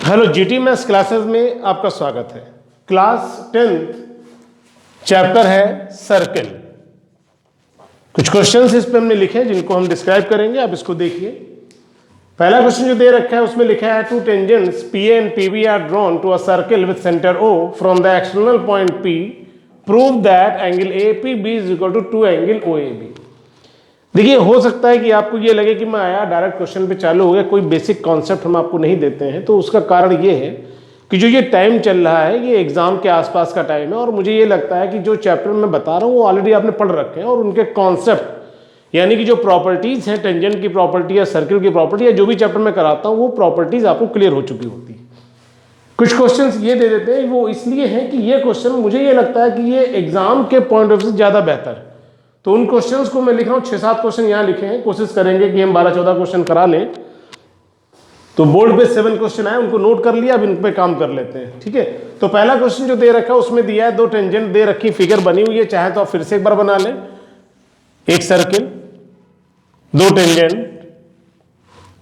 Hello GT maths classes में आपका स्वागत है। क्लास 10th चैप्टर है सर्कल। कुछ क्वेश्चंस इस पे हमने लिखे हैं जिनको हम डिस्क्राइब करेंगे, आप इसको देखिए। पहला क्वेश्चन जो दे रखा है उसमें लिखा है two tangents P and P B are drawn to a circle with centre O from the external point P, prove that angle A P B is equal to angle O A B. देखिए, हो सकता है कि आपको ये लगे कि मैं आया डायरेक्ट क्वेश्चन पे चालू हो गया, कोई बेसिक कॉन्सेप्ट हम आपको नहीं देते हैं। तो उसका कारण ये है कि जो ये टाइम चल रहा है ये एग्जाम के आसपास का टाइम है, और मुझे ये लगता है कि जो चैप्टर मैं बता रहा हूँ वो ऑलरेडी आपने पढ़ रखे हैं, और उनके कॉन्सेप्ट यानी कि जो प्रॉपर्टीज है, टेंजेंट की प्रॉपर्टी या सर्किल की प्रॉपर्टी या जो भी चैप्टर में कराता हूँ वो प्रॉपर्टीज आपको क्लियर हो चुकी होती है। कुछ क्वेश्चंस ये दे देते हैं, वो इसलिए है कि ये क्वेश्चन मुझे ये लगता है कि ये एग्जाम के पॉइंट ऑफ व्यू से ज्यादा बेहतर है। तो उन क्वेश्चंस को मैं लिख रहा हूं, 6-7 क्वेश्चन यहां लिखे हैं, कोशिश करेंगे कि हम 12-14 क्वेश्चन करा लें। तो बोर्ड पे 7 क्वेश्चन आए, उनको नोट कर लिया, अब इन पे काम कर लेते हैं, ठीक है। तो पहला क्वेश्चन जो दे रखा है उसमें दिया है 2 टेंजेंट दे रखी, फिगर बनी हुई है, चाहे तो आप फिर से एक बार बना लें। एक सर्किल, 2 टेंजेंट,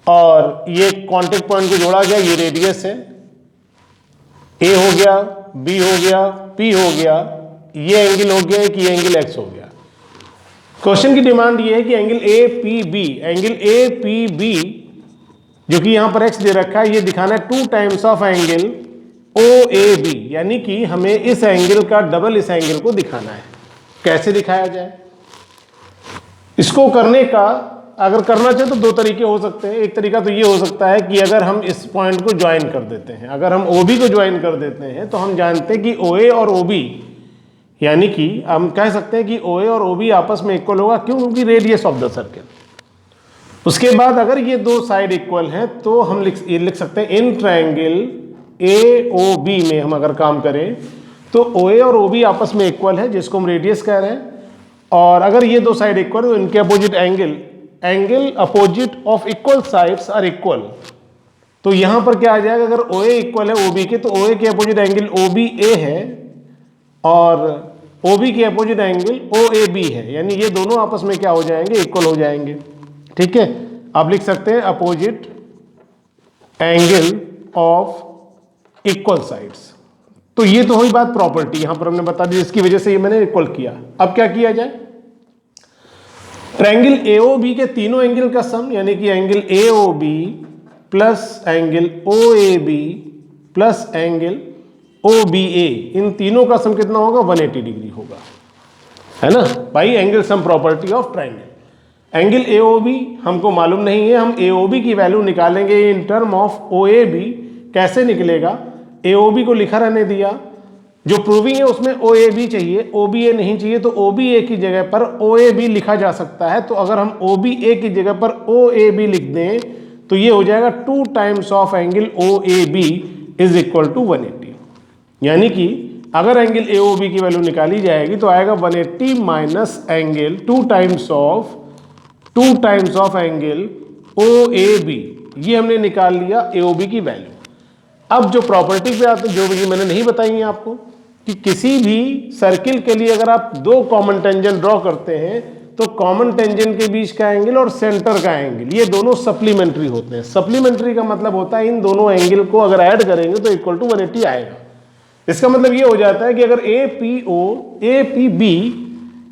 और ये कॉन्टेक्ट पॉइंट को जोड़ा गया, ये रेडियस है, ए हो गया, बी हो गया, पी हो गया, ये एंगल हो गया कि ये एंगल एक्स हो गया। क्वेश्चन की डिमांड ये है कि angle A P B, angle A P B जो कि यहां पर एक्स दे रखा है, ये दिखाना है 2 times of angle O A B, यानी कि हमें इस एंगल का डबल इस एंगल को दिखाना है। कैसे दिखाया जाए इसको? करने का अगर करना चाहे तो 2 तरीके हो सकते हैं। एक तरीका तो ये हो सकता है कि अगर हम इस पॉइंट को ज्वाइन कर देते हैं, अगर हम ओ बी को ज्वाइन कर देते हैं तो हम जानते हैं कि ओ ए और ओ बी, यानी कि हम कह सकते हैं कि OA और OB आपस में इक्वल होगा। क्यों? क्योंकि रेडियस ऑफ द सर्कल। उसके बाद अगर ये 2 साइड इक्वल हैं तो हम लिख सकते हैं इन ट्रायंगल AOB में हम अगर काम करें तो OA और OB आपस में इक्वल है, जिसको हम रेडियस कह रहे हैं। और अगर ये 2 साइड इक्वल तो इनके opposite angle opposite of equal sides are equal. तो यहां पर क्या आ जाएगा? अगर OA इक्वल है OB के तो OA के अपोजिट एंगल OBA है और OB के अपोजिट एंगल OAB है, यानी ये दोनों आपस में क्या हो जाएंगे? इक्वल हो जाएंगे, ठीक है। आप लिख सकते हैं opposite angle of equal sides. तो ये तो हुई बात प्रॉपर्टी, यहां पर हमने बता दी, जिसकी वजह से ये मैंने इक्वल किया। अब क्या किया जाए? ट्रायंगल AOB के तीनों एंगल का सम, यानी कि angle AOB plus angle OAB plus angle OBA, इन तीनों का सम कितना होगा? 180 डिग्री होगा, है ना, by angle sum property of triangle. Angle AOB हमको मालूम नहीं है, हम AOB की वैल्यू निकालेंगे इन टर्म ऑफ OAB। कैसे निकलेगा? AOB को लिखा रहने दिया, जो प्रूविंग है उसमें OAB चाहिए, OBA नहीं चाहिए, तो OBA की जगह पर OAB लिखा जा सकता है। तो अगर हम OBA की जगह पर OAB लिख दें तो ये हो जाएगा 2 times of angle OAB is equal to 180। यानी कि अगर एंगल AOB की वैल्यू निकाली जाएगी तो आएगा 180 minus angle 2 times of angle OAB। ये हमने निकाल लिया AOB की वैल्यू। अब जो प्रॉपर्टी पे आते, जो भी मैंने नहीं बताई है आपको, कि किसी भी सर्किल के लिए अगर आप 2 कॉमन टेंजेंट ड्रॉ करते हैं तो कॉमन टेंजेंट के बीच का एंगल और सेंटर का एंगल, ये दोनों सप्लीमेंट्री होते हैं। सप्लीमेंट्री का मतलब होता है इन दोनों एंगल को अगर ऐड करेंगे तो इक्वल टू 180 आएगा। इसका मतलब ये हो जाता है कि अगर APO APB,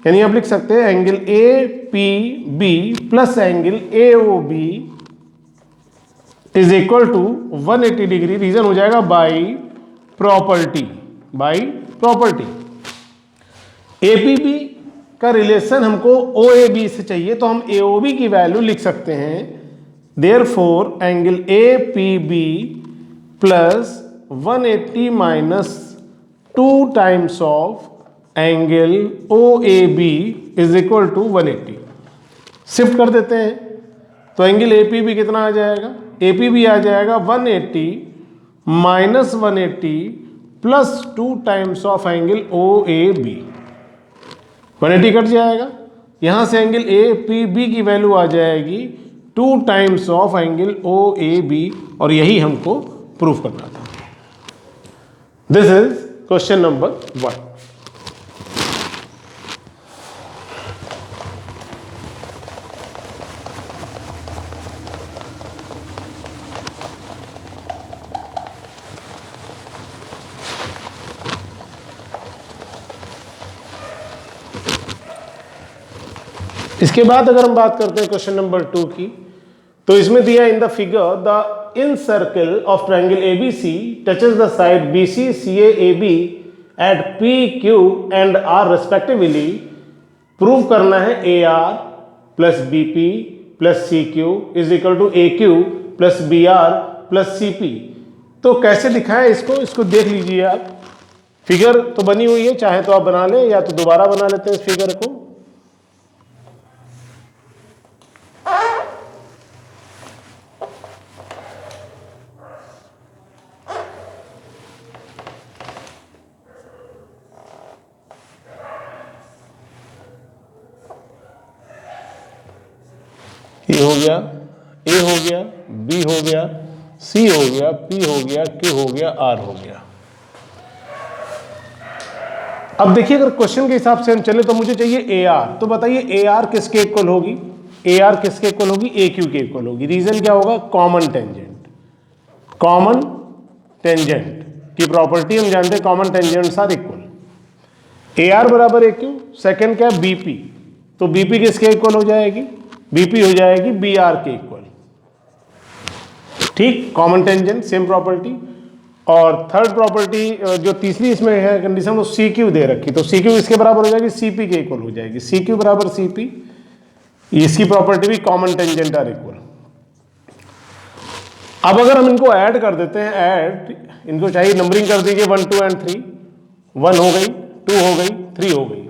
यानी आप लिख सकते हैं angle APB plus angle AOB is equal to 180 degree. Reason हो जाएगा बाई प्रॉपर्टी। APB का रिलेशन हमको OAB से चाहिए, तो हम AOB की वैल्यू लिख सकते हैं। Therefore angle APB plus 180 minus 2 times of angle OAB is equal to 180। Shift कर देते हैं तो एंगल APB कितना आ जाएगा? APB आ जाएगा 180 minus 180 plus 2 times of angle OAB। 180 cut जाएगा, यहां से एंगल APB की वैल्यू आ जाएगी 2 टाइम्स ऑफ एंगल OAB, और यही हमको प्रूफ करना था। This is question number 1। इसके बाद अगर हम बात करते हैं क्वेश्चन नंबर 2 की, तो इसमें दिया in the figure the incircle of triangle ABC touches the side BC CA AB at P Q and R respectively. Prove करना है A R plus B P plus C Q is equal to A Q plus B R plus C P. तो कैसे लिखा है इसको देख लीजिए आप। फिगर तो बनी हुई है, चाहे तो आप बना लें या तो दोबारा बना लेते हैं इस फिगर को। ए हो गया, ए हो गया, बी हो गया, सी हो गया, पी हो गया, क्यू हो गया, आर हो गया। अब देखिए अगर क्वेश्चन के हिसाब से हम चले तो मुझे चाहिए ए आर। तो बताइए ए आर किसके इक्वल होगी? ए आर किसके इक्वल होगी? ए क्यू के इक्वल होगी। रीजन क्या होगा? Common tangent. कॉमन टेंजेंट की प्रॉपर्टी हम जानते हैं, common tangents are equal. A R बराबर ए क्यू। सेकेंड क्या है? बीपी। तो बीपी किसके इक्वल हो जाएगी? बीपी हो जाएगी बी आर के इक्वल। ठीक, कॉमन टेंजेंट, सेम प्रॉपर्टी। और थर्ड प्रॉपर्टी जो तीसरी इसमें है कंडीशन, वो सी क्यू दे रखी, तो सी क्यू इसके बराबर हो जाएगी, सी पी के इक्वल हो जाएगी। सी क्यू बराबर सी पी, इसकी प्रॉपर्टी भी कॉमन टेंजेंट आर इक्वल। अब अगर हम इनको ऐड कर देते हैं, ऐड इनको चाहिए, नंबरिंग कर दीजिए 1 2 एंड 3। 1 हो गई, 2 हो गई, 3 हो गई।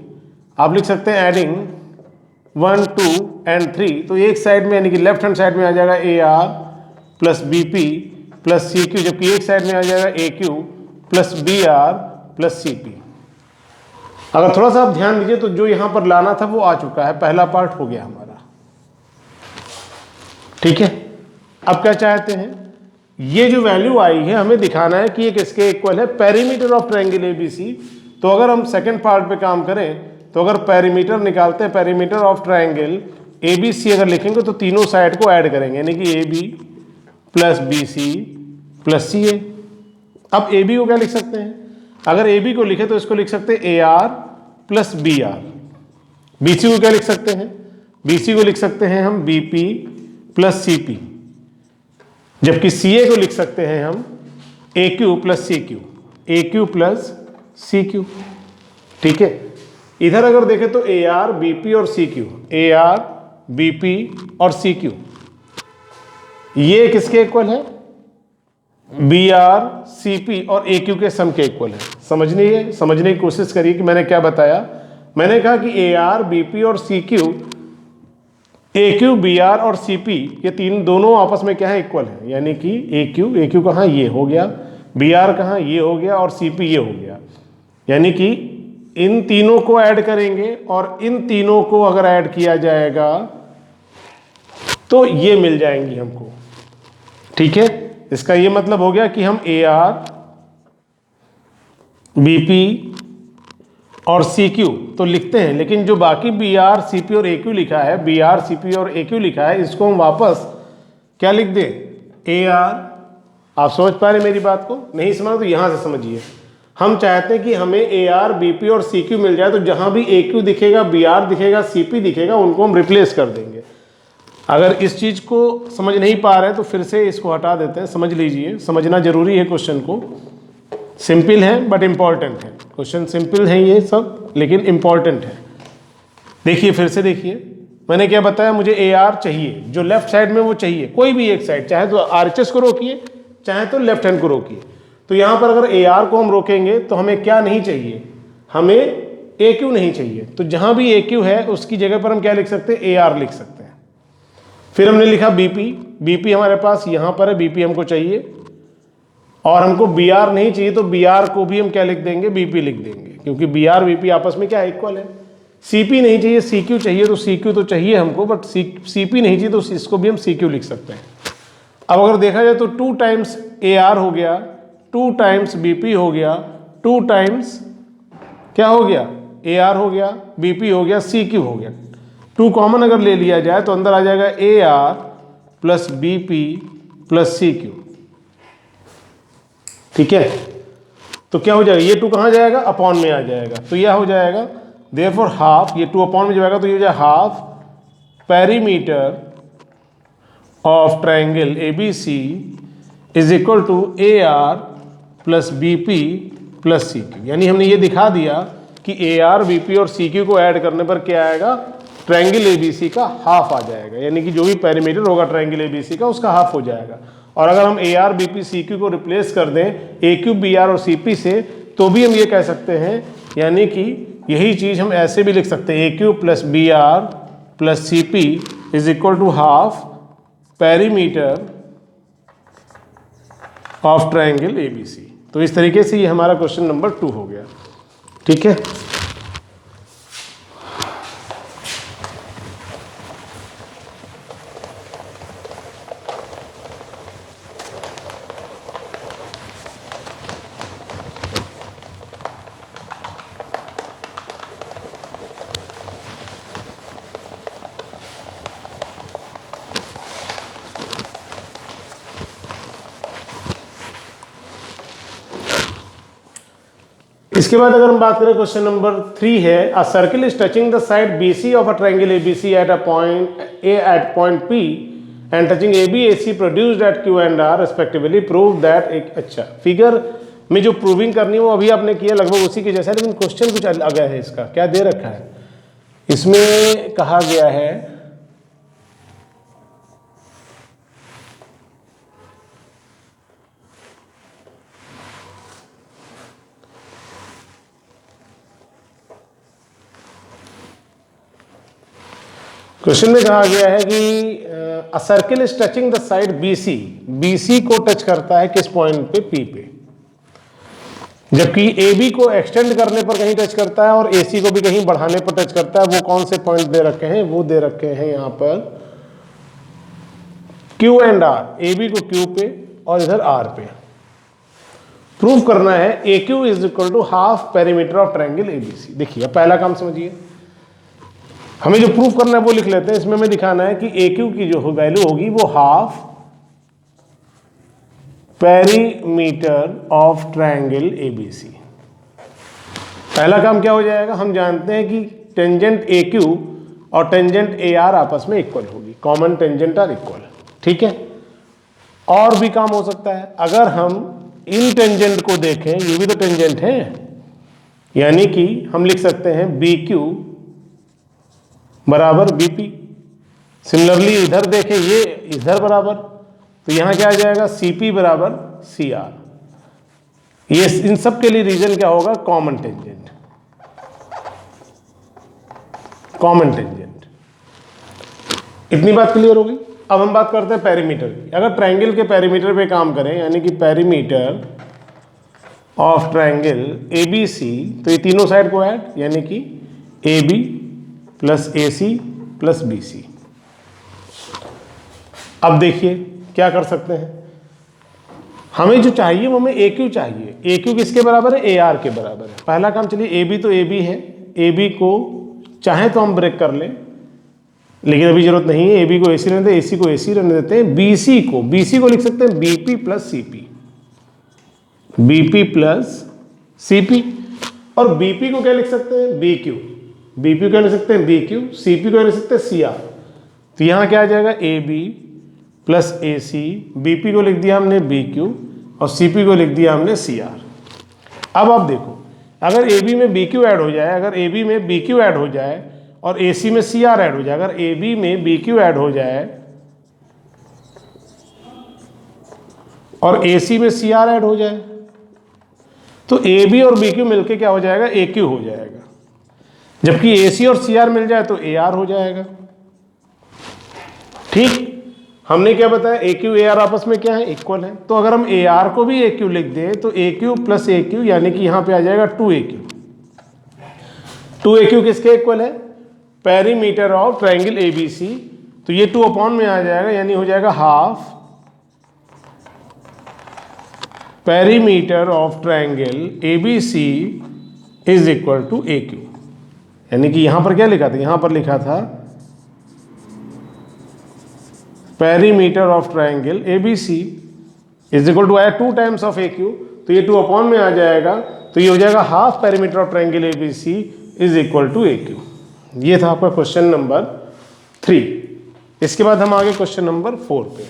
आप लिख सकते हैं एडिंग 1 2 एंड 3। तो एक साइड में यानी कि लेफ्ट हैंड साइड में आ जाएगा A R plus B P plus C Q, जबकि एक साइड में आ जाएगा A Q plus B R plus C P. अगर थोड़ा सा आप ध्यान दीजिए तो जो यहां पर लाना था वो आ चुका है, पहला पार्ट हो गया हमारा। ठीक है, अब क्या चाहते हैं? ये जो वैल्यू आई है हमें दिखाना है कि ये किसके इक्वल है? Perimeter of triangle ABC. तो अगर हम सेकंड पार्ट पे काम करें तो अगर पेरीमीटर निकालते हैं, पेरीमीटर ऑफ ट्रायंगल एबीसी अगर लिखेंगे तो तीनों साइड को ऐड करेंगे, यानी कि A B plus B C plus C A. अब ए बी को क्या लिख सकते हैं? अगर ए बी को लिखे तो इसको लिख सकते हैं A R plus B R. B C को क्या लिख सकते हैं? बी सी को लिख सकते हैं हम B P plus C P, जबकि सी ए को लिख सकते हैं हम A Q plus C Q, A Q plus C Q. ठीक है, इधर अगर देखें तो ए आर बी पी और C Q, A R B P और सी क्यू, ये किसके इक्वल है? बी आर सी पी और ए क्यू के सम के इक्वल है। समझने की कोशिश करिए कि मैंने क्या बताया। मैंने कहा कि ए आर बी पी और C Q, A Q B R और सी पी, ये तीन दोनों आपस में क्या है? इक्वल है। यानी कि ए क्यू कहाँ? ये हो गया, बी आर कहाँ? ये हो गया, और सी पी ये हो गया। यानी कि इन तीनों को ऐड करेंगे और इन तीनों को अगर ऐड किया जाएगा तो ये मिल जाएंगी हमको। ठीक है, इसका ये मतलब हो गया कि हम ए आर बी पी और सी क्यू तो लिखते हैं, लेकिन जो बाकी बी आर सी पी और ए क्यू लिखा है, बी आर सी पी और ए क्यू लिखा है, इसको हम वापस क्या लिख दें? A R. आप समझ पा रहे मेरी बात को? नहीं समझ तो यहां से समझिए। हम चाहते हैं कि हमें ए आर बी पी और सी क्यू मिल जाए, तो जहां भी ए क्यू दिखेगा, बी आर दिखेगा, सी पी दिखेगा, उनको हम रिप्लेस कर देंगे। अगर इस चीज को समझ नहीं पा रहे तो फिर से इसको हटा देते हैं। समझ लीजिए, समझना जरूरी है क्वेश्चन को। सिंपल है बट इंपॉर्टेंट है। क्वेश्चन सिंपल है ये सब, लेकिन इंपॉर्टेंट है। देखिए, फिर से देखिए, मैंने क्या बताया? मुझे ए आर चाहिए, जो लेफ्ट साइड में वो चाहिए, कोई भी एक साइड, चाहे तो आरएचएस को रोकिए, चाहे तो लेफ्ट हैंड को रोकिए। तो यहां पर अगर ए आर को हम रोकेंगे तो हमें क्या नहीं चाहिए? हमें ए क्यू नहीं चाहिए। तो जहां भी ए क्यू है उसकी जगह पर हम क्या लिख सकते हैं? ए आर लिख सकते हैं। फिर हमने लिखा बीपी। बीपी हमारे पास यहां पर है, बीपी हमको चाहिए, और हमको बी आर नहीं चाहिए, तो बी आर को भी हम क्या लिख देंगे? बीपी लिख देंगे, क्योंकि बी आर बीपी आपस में क्या इक्वल है। सीपी नहीं चाहिए, सी क्यू चाहिए, तो सी क्यू तो चाहिए हमको, बट सीपी नहीं चाहिए, तो इसको भी हम सी क्यू लिख सकते हैं। अब अगर देखा जाए तो 2 टाइम्स ए आर हो गया, 2 टाइम्स बीपी हो गया, 2 टाइम्स क्या हो गया? ए आर हो गया, बीपी हो गया, सी क्यू हो गया। 2 कॉमन अगर ले लिया जाए तो अंदर आ जाएगा A R plus B P plus C Q. ठीक है, तो क्या हो जाएगा? ये 2 कहाँ जाएगा? अपॉन में आ जाएगा, तो यह हो जाएगा देयरफॉर हाफ। ये 2 अपॉन में जाएगा तो ये हो जाएगा half perimeter of triangle ABC is equal to AR plus BP plus CQ। यानी हमने ये दिखा दिया कि AR, BP और CQ को ऐड करने पर क्या आएगा, ट्रायंगल ABC का हाफ आ जाएगा। यानी कि जो भी पेरीमीटर होगा ट्रायंगल ABC का उसका हाफ हो जाएगा। और अगर हम AR, BP, CQ को रिप्लेस कर दें AQ, BR और CP से, तो भी हम ये कह सकते हैं, यानी कि यही चीज हम ऐसे भी लिख सकते हैं, AQ plus BR plus CP is equal to half perimeter of triangle ABC। तो इस तरीके से ये हमारा क्वेश्चन नंबर 2 हो गया। ठीक है, इसके बाद अगर हम बात करें क्वेश्चन नंबर 3 है, a circle is touching the side BC of a triangle ABC at a point A at point P and touching AB AC produced at Q and R respectively, prove that. एक अच्छा figure में जो proving करनी है वो अभी आपने किया, लगभग उसी के जैसा है, लेकिन क्वेश्चन कुछ अलग है। इसका क्या दे रखा है, इसमें कहा गया है क्वेश्चन में कहा गया है कि अ circle is touching the side BC, BC को टच करता है किस पॉइंट पे, P पे, जबकि AB को एक्सटेंड करने पर कहीं टच करता है और AC को भी कहीं बढ़ाने पर टच करता है। वो कौन से पॉइंट दे रखे हैं, वो दे रखे हैं यहाँ पर Q एंड R, AB को Q पे और इधर R पे। प्रूव करना है AQ is equal to half perimeter of triangle ABC। देखिए पहला काम समझिए, हमें जो प्रूफ करना है वो लिख लेते हैं। इसमें हमें दिखाना है कि AQ की जो वैल्यू होगी वो half perimeter of triangle ABC। पहला काम क्या हो जाएगा, हम जानते हैं कि टेंजेंट AQ और टेंजेंट AR आपस में इक्वल होगी, कॉमन टेंजेंट आर इक्वल। ठीक है, और भी काम हो सकता है, अगर हम इन टेंजेंट को देखें, ये भी तो टेंजेंट है, यानी कि हम लिख सकते हैं BQ बराबर BP। सिमिलरली इधर देखें, ये इधर बराबर, तो यहां क्या आ जाएगा, CP बराबर CR। ये इन सब के लिए रीजन क्या होगा, कॉमन टेंजेंट, कॉमन टेंजेंट। इतनी बात क्लियर होगी। अब हम बात करते हैं पेरीमीटर की। अगर ट्रायंगल के पेरीमीटर पे काम करें, यानी कि पेरीमीटर ऑफ ट्रायंगल ABC, तो ये तीनों साइड को ऐड, यानी कि AB plus AC plus BC। अब देखिए क्या कर सकते हैं, हमें जो चाहिए वो हमें AQ चाहिए। AQ किसके बराबर है, AR के बराबर है। पहला काम, चलिए AB तो AB है, AB को चाहे तो हम ब्रेक कर लें, लेकिन अभी जरूरत नहीं है। AB को AC रहने देते, AC को AC रहने देते हैं। BC को लिख सकते हैं BP plus CP, BP plus CP। और BP को क्या लिख सकते हैं, BQ, BP को क्या लिख सकते हैं BQ, CP को क्या लिख सकते हैं CR। तो यहाँ क्या आ जाएगा, AB प्लस AC, BP को लिख दिया हमने BQ और CP को लिख दिया हमने CR। अब आप देखो, अगर AB में BQ ऐड हो जाए, अगर AB में BQ ऐड हो जाए और AC में CR ऐड हो जाए, अगर AB में BQ ऐड हो जाए और AC में CR ऐड हो जाए, तो AB और BQ मिलके क्या हो जाएगा, AQ हो जाएगा। जबकि AC और CR मिल जाए तो AR हो जाएगा। ठीक, हमने क्या बताया, AQ AR आपस में क्या है, इक्वल है। तो अगर हम AR को भी AQ लिख दें तो AQ प्लस AQ, यानी कि यहां पे आ जाएगा 2AQ। 2AQ किसके इक्वल है, पेरीमीटर ऑफ ट्रायंगल ABC। तो ये 2 अपॉन में आ जाएगा, यानी हो जाएगा half perimeter of triangle ABC is equal to AQ। यानी कि यहां पर क्या लिखा था, यहां पर लिखा था perimeter of triangle ABC is equal to, आया 2 टाइम्स ऑफ AQ, तो ये 2 अपॉन में आ जाएगा, तो ये हो जाएगा half perimeter of triangle ABC is equal to AQ। ये था आपका क्वेश्चन नंबर 3। इसके बाद हम आगे क्वेश्चन नंबर 4 पे।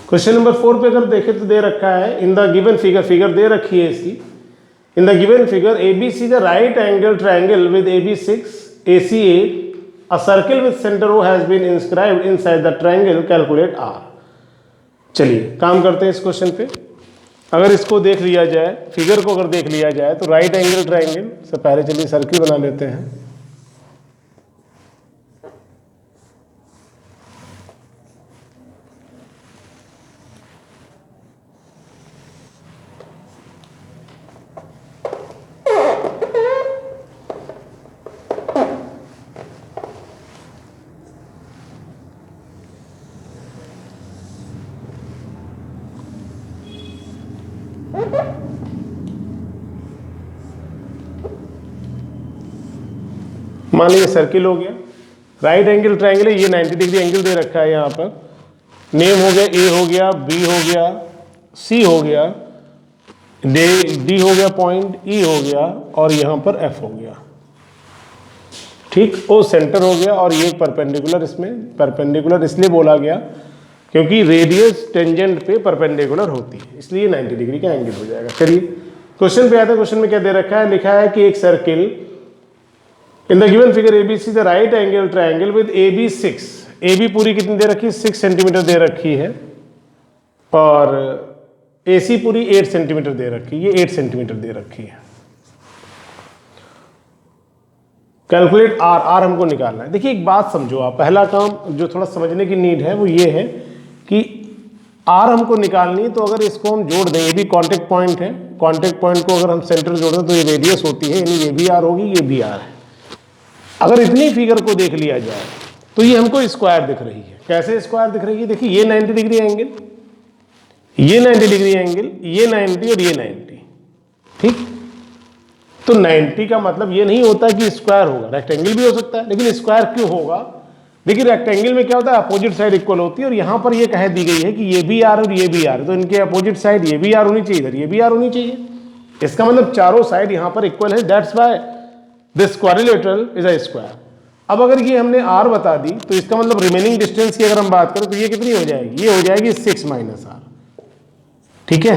क्वेश्चन नंबर 4 पे अगर देखें तो दे रखा है इन द गिवन फिगर दे रखी है इसकी। In the given figure ABC the right angle triangle with AB6 AC8 a circle with centre O has been inscribed inside the triangle, calculate R। चलिए काम करते हैं इस क्वेश्चन पे। अगर इसको देख लिया जाए, फिगर को अगर देख लिया जाए तो राइट एंगल ट्रायंगल से पहले चलिए सर्किल बना लेते हैं। मान लीजिए सर्किल हो गया, राइट एंगल ट्रायंगल है, ये 90 डिग्री एंगल दे रखा है यहाँ पर। नेम हो गया, ए हो गया, बी हो गया, सी हो गया, डी हो गया पॉइंट, ई हो गया और यहाँ पर एफ हो गया। ठीक, ओ सेंटर हो गया और ये परपेंडिकुलर, इसमें परपेंडिकुलर इसलिए बोला गया क्योंकि रेडियस टेंजेंट पे परपेंडिकुलर होती है, इसलिए 90 डिग्री का एंगल हो जाएगा। चलिए क्वेश्चन पे आते हैं। क्वेश्चन में क्या दे रखा है? लिखा है कि एक circle in the given figure ABC the right angle triangle with AB6, AB पूरी कितनी दे रखी है? 6 सेंटीमीटर दे रखी है और AC पूरी 8 सेंटीमीटर दे रखी है, ये 8 सेंटीमीटर दे रखी है। कैलकुलेट R, R हमको निकालना है। देखिए एक बात समझो आप, पहला काम जो थोड़ा समझने की नीड है वो ये है कि R हमको निकालनी है, तो अगर इसको हम जोड़ दें, ये भी कॉन्टेक्ट पॉइंट है, कॉन्टेक्ट पॉइंट को अगर हम सेंटर जोड़ दें तो ये रेडियस होती है, यानी ये भी R होगी, ये भी R है। अगर इतनी फिगर को देख लिया जाए तो ये हमको स्क्वायर दिख रही है। कैसे स्क्वायर दिख रही है? देखिए ये 90 डिग्री एंगल, ये 90 डिग्री एंगल, ये 90 और ये 90। ठीक, तो 90 का मतलब ये नहीं होता कि स्क्वायर होगा, रेक्टेंगल भी हो सकता है, लेकिन स्क्वायर क्यों होगा? देखिए रेक्टेंगल में क्या होता है, अपोजिट साइड इक्वल होती है और यहाँ पर ये कह दी गई है कि ये भी R और ये भी R, तो इनके अपोजिट साइड ये भी R होनी चाहिए, इधर ये भी R होनी चाहिए। इसका मतलब चारों साइड यहाँ पर इक्वल है, that's why this quadrilateral is a square. अब अगर ये हमने R बता दी तो इसका मतलब रिमेनिंग डिस्टेंस की अगर हम बात करें तो ये कितनी हो जाएगी? ये हो जाएगी 6 माइनस R। ठीक है,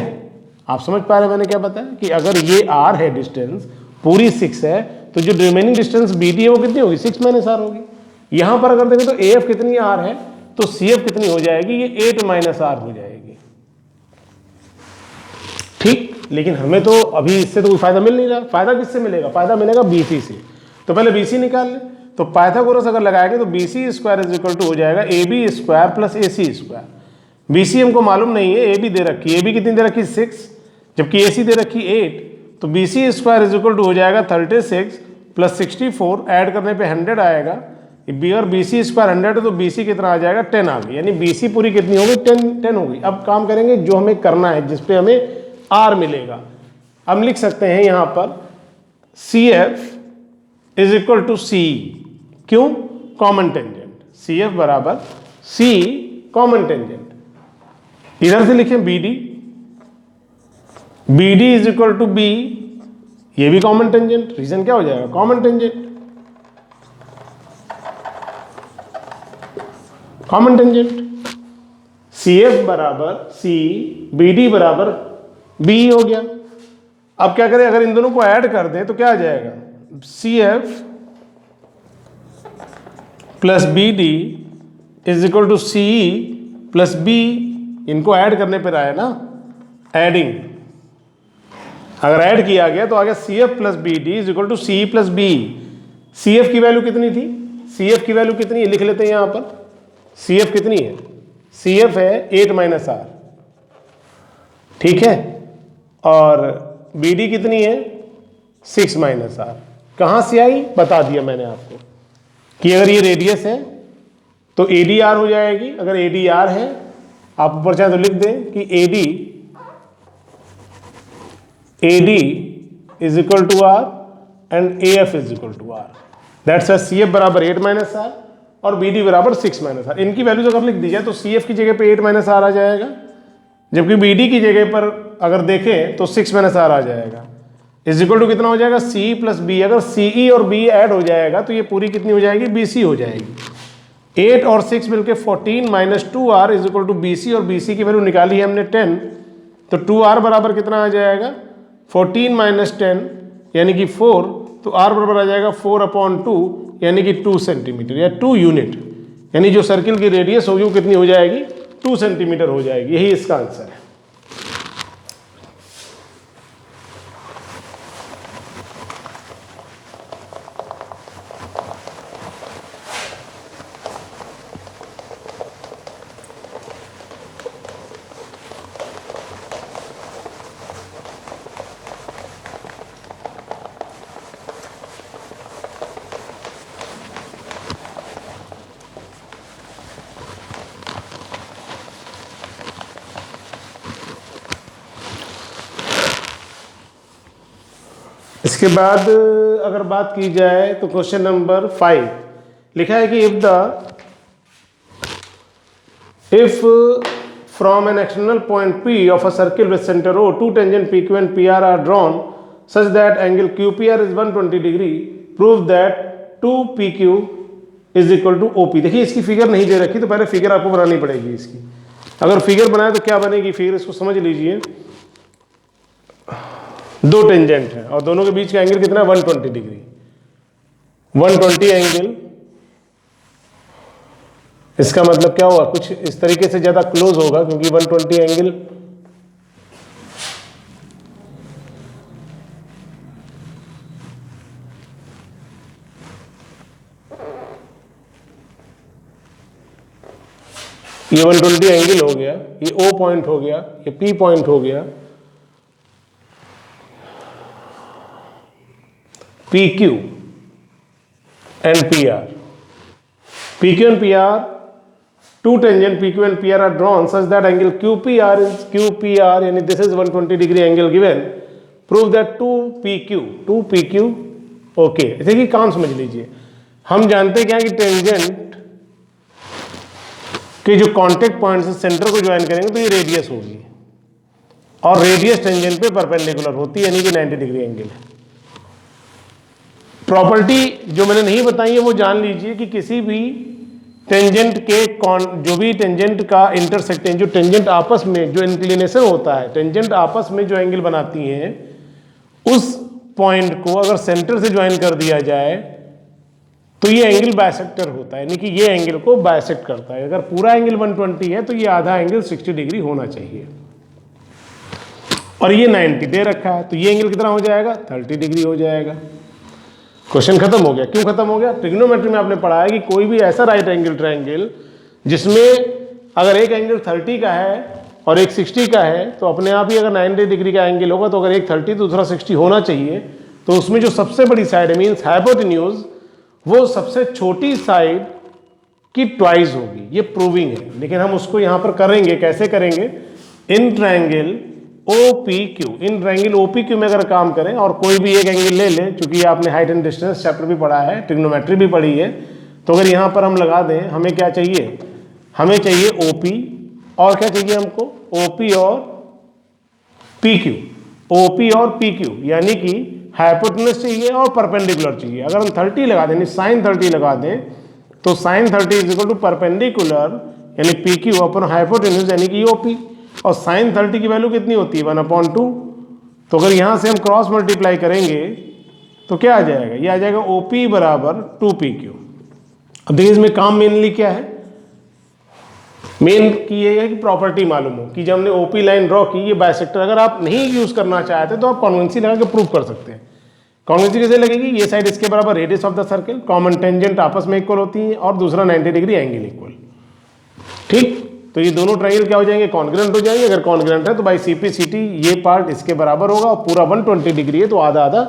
आप समझ पा रहे हैं मैंने क्या बताया कि अगर ये R है, डिस्टेंस पूरी 6 है, तो जो रिमेनिंग डिस्टेंस BD है वो कितनी होगी? 6 माइनस R होगी। यहां पर अगर देखें तो AF कितनी R है तो CF कितनी हो जाएगी? ये 8 माइनस R हो जाएगी। ठीक, लेकिन हमें तो अभी इससे तो कोई फायदा मिल नहीं रहा। फायदा किससे मिलेगा? फायदा मिलेगा BC से। तो पहले BC निकाल ले। तो पाइथागोरस अगर लगाएंगे तो BC square is equal to हो जाएगा AB square plus AC square. BC हमको मालूम नहीं है, AB दे रखी है, AB कितनी दे रखी? 6, जबकि AC दे रखी 8, तो BC square is equal to हो जाएगा 36 प्लस 64, ऐड करने पे 100 आएगा। बी और BC स्क्वायर 100 है तो BC कितना आ जाएगा? 10 आ गई, यानी BC पूरी कितनी होगी? 10 होगी। अब काम करेंगे जो हमें करना है, जिसपे हमें R मिलेगा। हम लिख सकते हैं यहां पर CF is equal to C, क्यों? कॉमन टेंजेंट, CF बराबर C कॉमन टेंजेंट। इधर से लिखें BD is equal to B, ये भी कॉमन टेंजेंट। रीजन क्या हो जाएगा? Common tangent, common tangent. CF बराबर C, BD बराबर B हो गया। अब क्या करें? अगर इन दोनों को ऐड कर दें तो क्या आ जाएगा? CF plus BD is equal to CE plus B। इनको ऐड करने पर आया ना, एडिंग। अगर ऐड किया गया तो आ गया CF plus BD is equal to CE plus B। CF की वैल्यू कितनी थी? CF की वैल्यू कितनी है? लिख लेते हैं यहां पर। CF कितनी है? CF है 8 माइनस R। ठीक है, और BD कितनी है? 6 माइनस R। कहां से आई? बता दिया मैंने आपको कि अगर ये रेडियस है तो ADR हो जाएगी। अगर ADR है, आप ऊपर चाहे तो लिख दें कि AD is equal to R and A F is equal to R. That's C F बराबर 8 माइनस आर और बी डी बराबर 6 माइनस आर। इनकी वैल्यूज अगर लिख दी जाए तो सी एफ की जगह पे 8 माइनस आर आ जाएगा, जबकि बी डी की जगह पर अगर देखें तो 6 माइनस आर आ जाएगा। इज इक्वल टू कितना हो जाएगा, सी प्लस बी। अगर सीई और बी ऐड हो जाएगा तो ये पूरी कितनी हो जाएगी, बीसी हो जाएगी। 8 और 6 मिलके 14 minus 2r is equal to BC, और बीसी की वैल्यू निकाली है हमने 10, तो 2r बराबर कितना आ जाएगा, 14 माइनस 10 यानी कि 4, तो r बराबर आ जाएगा 4/2 यानी कि 2 सेंटीमीटर या 2 यूनिट, यानी जो सर्किल की रेडियस होगी वो कितनी हो जाएगी, 2 सेंटीमीटर हो जाएगी। यही इसका आंसर है। इसके बाद अगर बात की जाए तो क्वेश्चन नंबर 5 लिखा है कि if from an external point P of a circle with centre O, two tangent PQ and PR are drawn such that angle QPR is 120 degree, prove that 2PQ is equal to OP। देखिए इसकी figure नहीं दे रखी तो पहले figure आपको बनानी पड़ेगी इसकी। अगर फिगर बनाए तो क्या बनेगी फिगर, इसको समझ लीजिए। दो टेंजेंट है और दोनों के बीच का एंगल कितना है, 120 डिग्री। 120 एंगल, इसका मतलब क्या हुआ, कुछ इस तरीके से ज्यादा क्लोज होगा क्योंकि 120 एंगल ये 120 एंगल हो गया, ये O पॉइंट हो गया, ये P पॉइंट हो गया, PQ and PR. PQ and PR, two tangent PQ and PR are drawn such that angle QPR is QPR, यानी this is 120 degree angle given. Prove that 2PQ okay. देखिए काम समझ लीजिए, हम जानते क्या कि टेंजेंट के जो कांटेक्ट पॉइंट से सेंटर को ज्वाइन करेंगे तो ये रेडियस होगी और रेडियस टेंजेंट पे परपेंडिकुलर होती है, यानी कि 90 डिग्री एंगल है। प्रॉपर्टी जो मैंने नहीं बताई है वो जान लीजिए कि किसी भी टेंजेंट के जो भी टेंजेंट का इंटरसेक्टिंग, जो टेंजेंट आपस में जो इंक्लिनेशन होता है, टेंजेंट आपस में जो एंगल बनाती हैं, उस पॉइंट को अगर सेंटर से ज्वाइन कर दिया जाए तो ये एंगल बाइसेक्टर होता है, यानी कि ये एंगल को बाइसेक्ट करता है। अगर पूरा एंगल 120 है तो ये आधा एंगल 60 डिग्री होना चाहिए और ये 90 दे रखा है, तो ये एंगल कितना हो जाएगा, 30 डिग्री हो जाएगा। क्वेश्चन खत्म हो गया। क्यों खत्म हो गया, ट्रिग्नोमेट्री में आपने पढ़ा है कि कोई भी ऐसा राइट एंगल ट्रायंगल जिसमें अगर एक एंगल 30 का है और एक 60 का है तो अपने आप ही अगर 90 डिग्री का एंगल होगा तो अगर एक 30 तो दूसरा 60 होना चाहिए, तो उसमें जो सबसे बड़ी साइड मीन्स हाइपोटेन्यूज, वो सबसे छोटी साइड की ट्वाइस होगी। ये प्रूविंग है, लेकिन हम उसको यहां पर करेंगे, कैसे करेंगे, in triangle OPQ, in triangle OPQ में अगर काम करें और कोई भी एक एंगल ले लें, क्योंकि आपने हाइट एंड डिस्टेंस चैप्टर भी पढ़ा है, ट्रिग्नोमेट्री भी पढ़ी है, तो अगर यहाँ पर हम लगा दें, हमें क्या चाहिए, हमें चाहिए OP और क्या चाहिए हमको, OP और PQ, OP और PQ, यानी कि हाइपोटेन्यूज चाहिए और परपेंडिकुलर चाहिए। अगर हम 30 लगा दें, साइन 30 लगा दें, तो sine 30 is equal to perpendicular यानी PQ अपॉन हाइपोटेन्यूज यानी कि OP, और साइन 30 की वैल्यू कितनी होती है, 1/2। तो अगर यहां से हम क्रॉस मल्टीप्लाई करेंगे तो क्या आ जाएगा, ये आ जाएगा OP बराबर 2PQ। अब देखिए इसमें काम मेनली क्या है, मेन की ये है कि प्रॉपर्टी मालूम हो कि जब हमने OP लाइन ड्रॉ की, ये बाइसेक्टर अगर आप नहीं यूज करना चाहते तो आप कॉन्वेंसी लगा के प्रूव कर सकते हैं। कॉन्वेंसी कैसे लगेगी, ये साइड इसके बराबर radius of the circle, common tangent आपस में इक्वल होती है और दूसरा 90 डिग्री एंगल इक्वल, ठीक। तो ये दोनों ट्रायंगल क्या हो जाएंगे, कॉन्ग्रुएंट हो जाएंगे। अगर कॉन्ग्रुएंट है तो बाई CP/CT ये पार्ट इसके बराबर होगा और पूरा 120 डिग्री है तो आधा आधा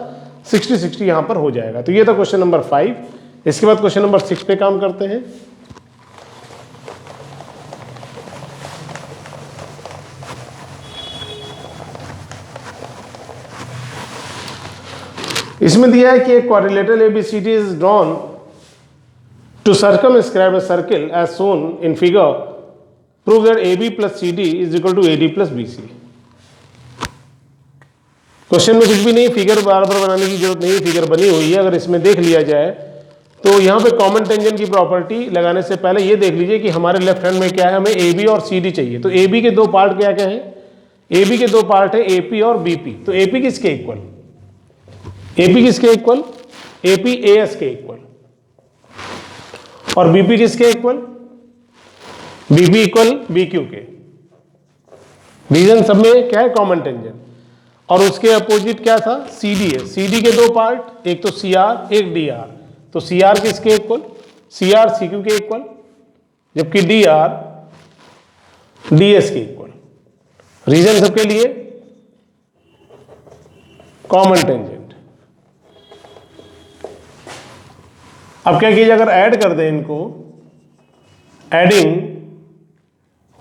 60-60 यहां पर हो जाएगा। तो ये था क्वेश्चन नंबर 5। इसके बाद क्वेश्चन नंबर 6 पे काम करते हैं। इसमें दिया है कि एक quadrilateral ABCD is drawn to circumscribe a circle as shown in figure, prove that AB plus CD is equal to AD plus BC। Question में कुछ भी नहीं, फिगर बार बार बनाने की जरूरत नहीं, फिगर बनी हुई है। अगर इसमें देख लिया जाए तो यहाँ पे कॉमन टेंजेंट की प्रॉपर्टी लगाने से पहले ये देख लीजिए कि हमारे लेफ्ट हैंड में क्या है, हमें AB और CD चाहिए। तो AB के दो पार्ट क्या क्या है, AB के दो पार्ट है AP और BP। तो AP किसके इक्वल, AP किसके इक्वल, AP AS के इक्वल, और BP किसके इक्वल, BP इक्वल BQ के। रीजन सब में क्या है, कॉमन टेंजेंट। और उसके अपोजिट क्या था, CD है। CD के दो पार्ट, एक तो CR एक DR। तो CR किसके इक्वल, CR CQ के इक्वल, जबकि DR DS के इक्वल। रीजन सबके लिए कॉमन टेंजेंट। अब क्या कीजिए, अगर ऐड कर दें इनको, एडिंग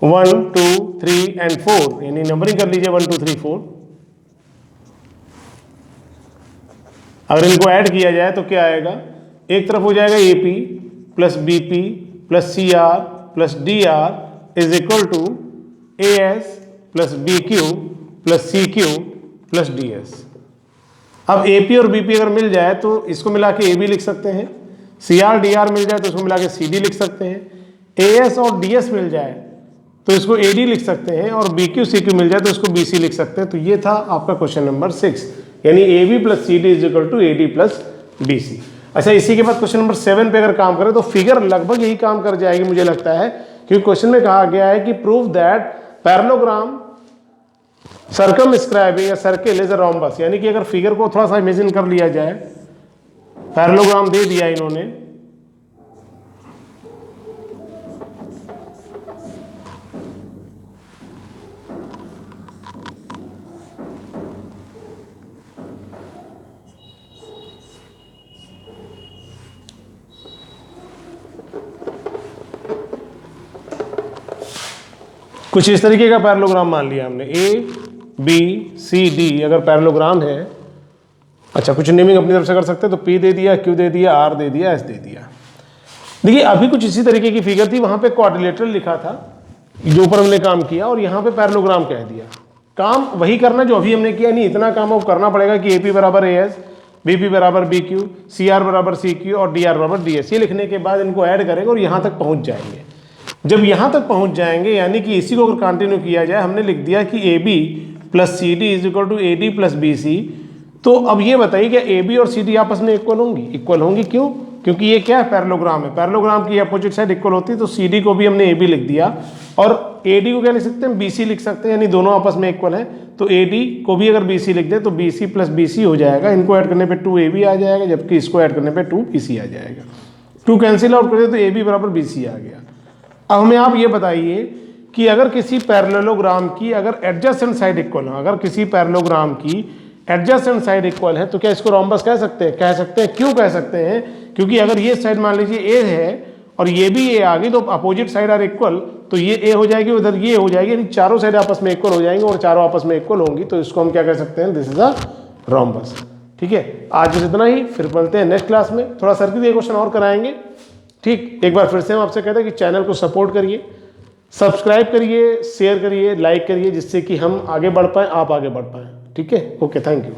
1 2 3 एंड 4, यानी नंबरिंग कर लीजिए 1 2 3 4। अगर इनको ऐड किया जाए तो क्या आएगा, एक तरफ हो जाएगा AP plus BP plus CR plus DR is equal to AS plus BQ plus CQ plus DS। अब AP और BP अगर मिल जाए तो इसको मिला के AB लिख सकते हैं, CR DR मिल जाए तो इसको मिला के CD लिख सकते हैं, AS और DS मिल जाए तो इसको AD लिख सकते हैं, और BQ CQ मिल जाए तो इसको BC लिख सकते हैं। तो ये था आपका क्वेश्चन नंबर 6, यानी AB plus CD is equal to AD plus BC। अच्छा, इसी के बाद क्वेश्चन नंबर 7 पे अगर काम करें तो फिगर लगभग यही काम कर जाएगी मुझे लगता है, क्योंकि क्वेश्चन में कहा गया है कि prove that parallelogram circumscribing a circle is a rhombus. यानी कि अगर फिगर को थोड़ा सा इमेजिन कर लिया जाए, पैरेललोग्राम दे दिया इन्होंने, कुछ इस तरीके का पैरेललोग्राम मान लिया हमने, ABCD अगर पैरेललोग्राम है। अच्छा, कुछ नेमिंग अपनी तरफ से कर सकते हैं, तो P दे दिया, Q दे दिया, R दे दिया, S दे दिया। देखिए अभी कुछ इसी तरीके की फिगर थी, वहां पे क्वाड्रिलेटरल लिखा था जो ऊपर हमने काम किया, और यहाँ पे पैरेललोग्राम कह दिया। काम वही करना जो अभी हमने किया, नहीं इतना काम अब करना पड़ेगा कि AP बराबर AS, BP बराबर BQ, CR बराबर CQ और DR बराबर DS। ये लिखने के बाद इनको ऐड करेंगे और यहाँ तक पहुँच जाएंगे। जब यहाँ तक पहुँच जाएंगे, यानी कि इसी को अगर कंटिन्यू किया जाए, हमने लिख दिया कि AB plus CD is equal to AD plus BC। तो अब ये बताइए क्या AB और CD आपस में इक्वल होंगी? इक्वल होंगी। क्यों? क्योंकि ये क्या है, पैरेललोग्राम है। पैरेललोग्राम की अपोजिट साइड इक्वल होती है, तो CD को भी हमने AB लिख दिया, और AD को क्या लिख सकते हैं, BC लिख सकते हैं, यानी दोनों आपस में इक्वल है। तो AD को भी अगर BC लिख दे तो BC प्लस BC हो जाएगा। इनको ऐड करने पे 2AB आ जाएगा, जबकि इसको ऐड करने पे 2BC आ जाएगा। 2 कैंसिल आउट कर दे तो AB बराबर BC आ गया। अब हमें आप ये बताइए कि अगर किसी पैरेललोग्राम की अगर एडजेसेंट साइड इक्वल हो, अगर किसी पैरेललोग्राम की एडजेसेंट साइड इक्वल है, तो क्या इसको रोम्बस कह सकते हैं? कह सकते हैं। क्यों कह सकते हैं? क्योंकि अगर ये साइड मान लीजिए A है और ये भी A आ गई, तो अपोजिट साइड आर इक्वल, तो ये A हो जाएगी, उधर ये हो जाएगी, यानी चारों साइड आपस में इक्वल हो जाएंगे, और चारों आपस में इक्वल होंगी, तो इसको हम क्या कह सकते हैं, दिस इज अ रोम्बस। ठीक है, आज बस इतना ही, फिर मिलते हैं नेक्स्ट क्लास में। थोड़ा सर्किट के क्वेश्चन और कराएंगे। ठीक, एक बार फिर से हम आपसे कहते हैं कि चैनल को सपोर्ट करिए, सब्सक्राइब करिए, शेयर करिए, लाइक करिए, जिससे कि हम आगे बढ़ पाएँ, आप आगे बढ़ पाएँ। ठीक है, ओके, थैंक यू।